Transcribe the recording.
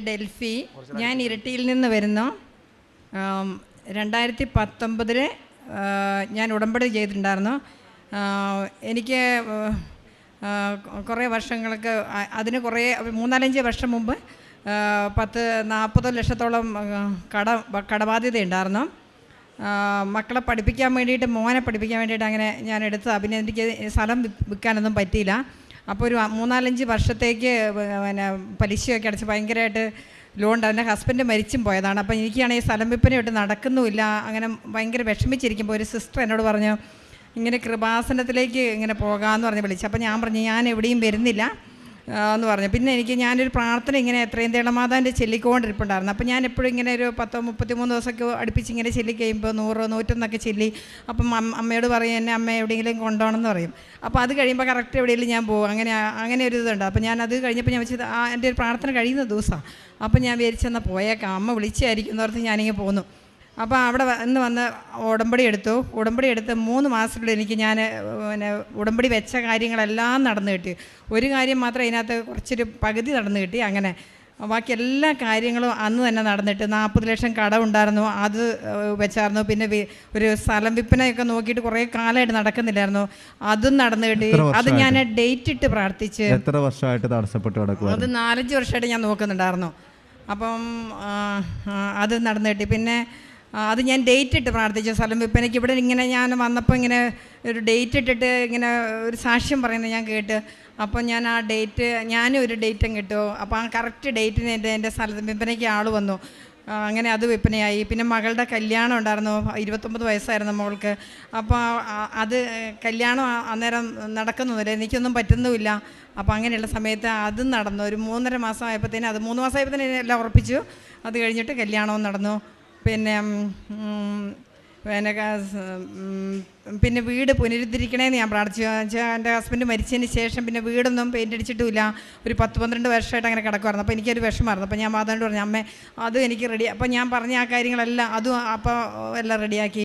Delphi. ഞാൻ ഇരിട്ടിയിൽ നിന്ന് വരുന്നു. 2019 ഞാൻ ഉടമ്പടി ചെയ്തിട്ടുണ്ടായിരുന്നു. എനിക്ക് കുറേ വർഷങ്ങൾക്ക് അതിന് കുറേ 3-4 വർഷം മുമ്പ് 40 ലക്ഷത്തോളം കടബാധ്യത മക്കളെ പഠിപ്പിക്കാൻ വേണ്ടിയിട്ട്, മോനെ പഠിപ്പിക്കാൻ വേണ്ടിയിട്ട് അങ്ങനെ ഞാൻ എടുത്തതാണ്. പിന്നെ എനിക്ക് സ്ഥലം വിൽക്കാനൊന്നും പറ്റിയില്ല. അപ്പോൾ ഒരു 3-4 വർഷത്തേക്ക് പിന്നെ പലിശയൊക്കെ അടച്ച് ഭയങ്കരമായിട്ട് ലോൺ. എൻ്റെ ഹസ്ബൻഡ് മരിച്ചും പോയതാണ്. അപ്പോൾ എനിക്കാണെങ്കിൽ സ്ഥലം വിൽപ്പനയായിട്ട് നടക്കുന്നുമില്ല. അങ്ങനെ ഭയങ്കര വിഷമിച്ചിരിക്കുമ്പോൾ ഒരു സിസ്റ്റർ എന്നോട് പറഞ്ഞു, ഇങ്ങനെ കൃപാസനത്തിലേക്ക് ഇങ്ങനെ പോകാമെന്ന് പറഞ്ഞ് വിളിച്ചു. അപ്പോൾ ഞാൻ പറഞ്ഞു, ഞാൻ എവിടെയും വരുന്നില്ല എന്ന് പറഞ്ഞു. പിന്നെ ഞാനൊരു പ്രാർത്ഥന ഇങ്ങനെ എത്രയും ദേളമാതാവിൻ്റെ ചെല്ലിക്കൊണ്ടിരിപ്പുണ്ടായിരുന്നു. അപ്പോൾ ഞാൻ എപ്പോഴും ഇങ്ങനെ ഒരു 10-33 ദിവസമൊക്കെ അടുപ്പിച്ച് ഇങ്ങനെ ചെല്ലിക്കഴിയുമ്പോൾ 100-101 ചെല്ലി. അപ്പം അമ്മയോട് പറയും, എന്നെ അമ്മ എവിടെയെങ്കിലും കൊണ്ടുപോകണമെന്ന് പറയും. അപ്പോൾ അത് കഴിയുമ്പോൾ കറക്റ്റ് എവിടെയെങ്കിലും ഞാൻ പോകും. അങ്ങനെ ഒരു ഇതുണ്ട്. അപ്പോൾ ഞാൻ അത് കഴിഞ്ഞപ്പോൾ ഞാൻ വെച്ചത് എൻ്റെ ഒരു പ്രാർത്ഥന കഴിയുന്ന ദിവസമാണ്. അപ്പോൾ ഞാൻ വിചാരിച്ചെന്നാൽ പോയേക്കാം, അമ്മ വിളിച്ചായിരിക്കും എന്നോർത്ത് ഞാനിങ്ങനെ പോന്നു. അപ്പോൾ അവിടെ വന്ന് ഉടമ്പടി എടുത്തു. ഉടമ്പടി എടുത്ത് 3 മാസത്തിനുള്ളിൽ ഞാൻ പിന്നെ ഉടമ്പടി വെച്ച കാര്യങ്ങളെല്ലാം നടന്നു കിട്ടി. ഒരു കാര്യം മാത്രം അതിനകത്ത് കുറച്ചൊരു പകുതി നടന്നു കിട്ടി. അങ്ങനെ ബാക്കി എല്ലാ കാര്യങ്ങളും അന്ന് തന്നെ നടന്നിട്ട് 40 ലക്ഷം കടമുണ്ടായിരുന്നു, അത് വെച്ചായിരുന്നു. പിന്നെ ഒരു സ്ഥലം വിൽപ്പനയൊക്കെ നോക്കിയിട്ട് കുറേ കാലമായിട്ട് നടക്കുന്നില്ലായിരുന്നു, അതും നടന്നു കിട്ടി. അത് ഞാൻ ഡേറ്റ് ഇട്ട് പ്രാർത്ഥിച്ച്. എത്ര വർഷമായിട്ട് തടസ്സപ്പെട്ട് കിടക്കുക? അത് 4-5 വർഷമായിട്ട് ഞാൻ നോക്കുന്നുണ്ടായിരുന്നു. അപ്പം അത് നടന്നു കിട്ടി. പിന്നെ അത് ഞാൻ ഡേറ്റ് ഇട്ട് പ്രാർത്ഥിച്ചു സ്ഥലം വിൽപ്പനയ്ക്ക്. ഇവിടെ ഇങ്ങനെ ഞാൻ വന്നപ്പോൾ ഇങ്ങനെ ഒരു ഡേറ്റ് ഇട്ടിട്ട് ഇങ്ങനെ ഒരു സാക്ഷ്യം പറയുന്നത് ഞാൻ കേട്ട്. അപ്പോൾ ഞാൻ ആ ഡേറ്റ്, ഞാനും ഒരു ഡേറ്റും കിട്ടുമോ. അപ്പോൾ ആ കറക്റ്റ് ഡേറ്റിന് എൻ്റെ സ്ഥലം വിൽപ്പനയ്ക്ക് ആൾ വന്നു. അങ്ങനെ അത് വിൽപ്പനയായി. പിന്നെ മകളുടെ കല്യാണം ഉണ്ടായിരുന്നു, 29 വയസ്സായിരുന്നു മോൾക്ക്. അപ്പോൾ അത് കല്യാണം അന്നേരം നടക്കുന്നില്ല, എനിക്കൊന്നും പറ്റുന്നുമില്ല. അപ്പോൾ അങ്ങനെയുള്ള സമയത്ത് അതും നടന്നു. ഒരു 3.5 മാസം ആയപ്പോഴത്തേനും, അത് 3 മാസം ആയപ്പോഴത്തേനും എല്ലാം ഉറപ്പിച്ചു. അത് കഴിഞ്ഞിട്ട് കല്യാണവും നടന്നു. പിന്നെ വീട് പുനരുദ്ധരിക്കണേന്ന് ഞാൻ പ്രാർത്ഥിച്ചു. എൻ്റെ ഹസ്ബൻഡ് മരിച്ചതിന് ശേഷം പിന്നെ വീടൊന്നും പെയിൻ്റ് അടിച്ചിട്ടുമില്ല. ഒരു 10-12 വർഷമായിട്ട് അങ്ങനെ കിടക്കുമായിരുന്നു. അപ്പോൾ എനിക്കൊരു വിഷമമായിരുന്നു. അപ്പോൾ ഞാൻ മാതാവിനോട് പറഞ്ഞു, അമ്മേ അത് എനിക്ക് റെഡി. അപ്പോൾ ഞാൻ പറഞ്ഞ ആ കാര്യങ്ങളെല്ലാം അതും അപ്പോൾ എല്ലാം റെഡിയാക്കി.